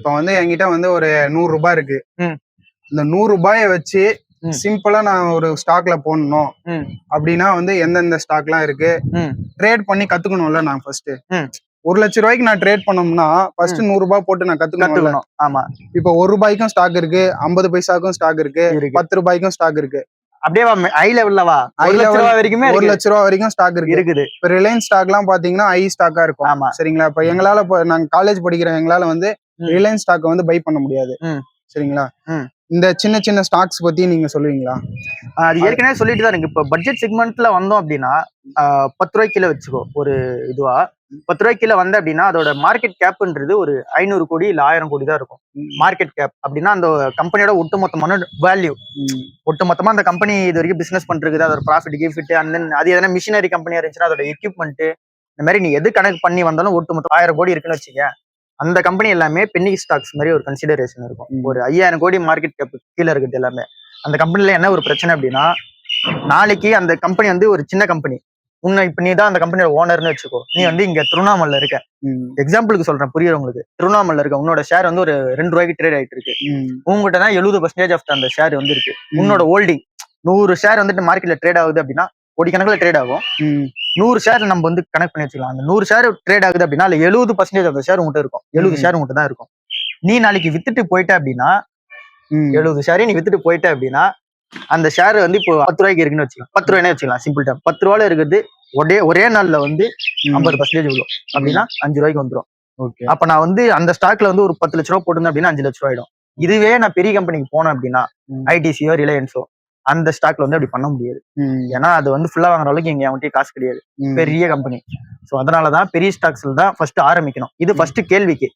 இப்ப வந்து என்கிட்ட வந்து ஒரு 100 ரூபாய் இருக்கு. ம். இந்த 100 ரூபாயை வச்சு ம். சிம்பிளா நான் ஒரு ஸ்டாக்ல போடணும் ம். அப்படின்னா வந்து எந்தெந்த ஸ்டாக்லாம் இருக்கு ம். ட்ரேட் பண்ணி கத்துக்கணும்ல. நான் ஃபர்ஸ்ட் ம். 1 லட்ச ரூபாய்க்கு நான் ட்ரேட் பண்ணோம்னா ஃபர்ஸ்ட் 100 ரூபாய் போட்டு நான் கத்துக்கணும். கத்துக்கணும். ஆமா. இப்போ 1 ரூபாய்க்கும் ஸ்டாக் இருக்கு, 50 பைசாக்கும் ஸ்டாக் இருக்கு, இருக்கு. 10 ரூபாய்க்கும் ஸ்டாக் இருக்கு. அப்படியே ஹை லெவல்ல வா. 1 லட்ச ரூபாய் வரைக்குமே 1 லட்ச ரூபாய் வரைக்கும் ஸ்டாக் இருக்கு. இருக்குது. இப்ப ரிலையன்ஸ் ஸ்டாக்லாம் பாத்தீங்கன்னா ஹை ஸ்டாக்கா இருக்கும். ஆமா. சரிங்களா? இப்ப எங்களால நாங்க காலேஜ் படிக்கிற எங்களால வந்து ரிலையன்ஸ் ஸ்டாக் வந்து பை பண்ண முடியாது. சரிங்களா? இந்த சின்ன சின்ன ஸ்டாக்ஸ் பத்தி நீங்க சொல்லுவீங்களா? அது ஏற்கனவே சொல்லிட்டு தான் இருக்கு. இப்போ பட்ஜெட் செக்மெண்ட்ல வந்தோம் அப்படின்னா 10 ரூபாய் கீழே வச்சுக்கோ. ஒரு இதுவா 10 ரூபாய் கீழே வந்த அப்படின்னா அதோட மார்க்கெட் கேப்ன்றது ஒரு 500 கோடி இல்ல 1000 கோடி தான் இருக்கும். மார்க்கெட் கேப் அப்படின்னா அந்த கம்பெனியோட ஒட்டுமொத்தமான வேல்யூ. ஒட்டுமொத்தமா அந்த கம்பெனி இது வரைக்கும் பிசினஸ் பண்றது, அதோட ப்ராஃபிட் கிஃபிட் அண்ட் தென் அது எதனா மிஷினரி கம்பெனியா இருந்துச்சுன்னா அதோட எக்யூப்மெண்ட் இந்த மாதிரி நீ எது கணக்கு பண்ணி வந்தாலும் ஒட்டுமொத்தம் 1000 கோடி இருக்குன்னு வச்சுக்க. அந்த கம்பெனி எல்லாமே பென்னி ஸ்டாக்ஸ் மாதிரி ஒரு கன்சிடரேஷன் இருக்கும். ஒரு 5000 கோடி மார்க்கெட் கேப் கீழே இருக்குது எல்லாமே. அந்த கம்பெனில என்ன ஒரு பிரச்சனை அப்படின்னா நாளைக்கு அந்த கம்பெனி வந்து ஒரு சின்ன கம்பெனி. இப்ப நீ தான் அந்த கம்பெனியோட ஓனர்னு வச்சுக்கோ. நீ வந்து இங்க திருவண்ணாமலை இருக்க. எக்ஸாம்பிளுக்கு சொல்றேன் புரியுற உங்களுக்கு. திருவண்ணாமலை இருக்க உன்னோட ஷேர் வந்து ஒரு 2 ரூபாய்க்கு ட்ரேட் ஆயிட்டு இருக்கு. உங்ககிட்ட தான் 70% ஆஃப் அந்த ஷேர் வந்து இருக்கு. உன்னோட ஹோல்டிங் 100 ஷேர் வந்துட்டு மார்க்கெட்ல ட்ரேட் ஆகுது அப்படின்னா கோடிக்கணக்கில் ட்ரேட் ஆகும். 100 ஷேர் நம்ம வந்து கனெக்ட் பண்ணி வச்சுக்கலாம். அந்த 100 ஷேர் ட்ரேட் ஆகுது அப்படின்னா அதுல 70% அந்த ஷேர் உங்ககிட்ட இருக்கும். 70 ஷேர் உங்ககிட்ட தான் இருக்கும். நீ நாளைக்கு வித்துட்டு போயிட்ட அப்படின்னா 70 ஷேரையும் நீ வித்துட்டு போயிட்ட அப்படின்னா அந்த ஷேர் வந்து இப்போ 10 ரூபாய்க்கு இருக்குன்னு வச்சுக்கலாம். 10 ரூபாய்னே வச்சுக்கலாம். சிம்பிள் டைம் 10 ரூபாயில இருக்குது. ஒரே நாள்ல வந்து 50% விழும் அப்படின்னா 5 ரூபாய்க்கு வந்துடும். அப்ப நான் வந்து அந்த ஸ்டாக்ல வந்து ஒரு 10 லட்ச ரூபாய் போட்டிருந்தேன் அப்படின்னா 5 லட்ச ரூபாய் ஆயிடும். இதுவே நான் பெரிய கம்பெனிக்கு போனேன் அப்படின்னா ஐடிசியோ ரிலையன்ஸோ அந்த ஸ்டாக்ல வந்து அப்படி பண்ண முடியாது. ஏன்னா அது வந்து ஃபுல்லா வாங்குற அளவுக்கு எங்க அவன்கிட்ட காசு கிடையாது. பெரிய கம்பெனி. ஸோ அதனாலதான் பெரிய ஸ்டாக்ஸ்ல தான் ஃபர்ஸ்ட் ஆரம்பிக்கணும். இது ஃபர்ஸ்ட் கேள்விக்கு.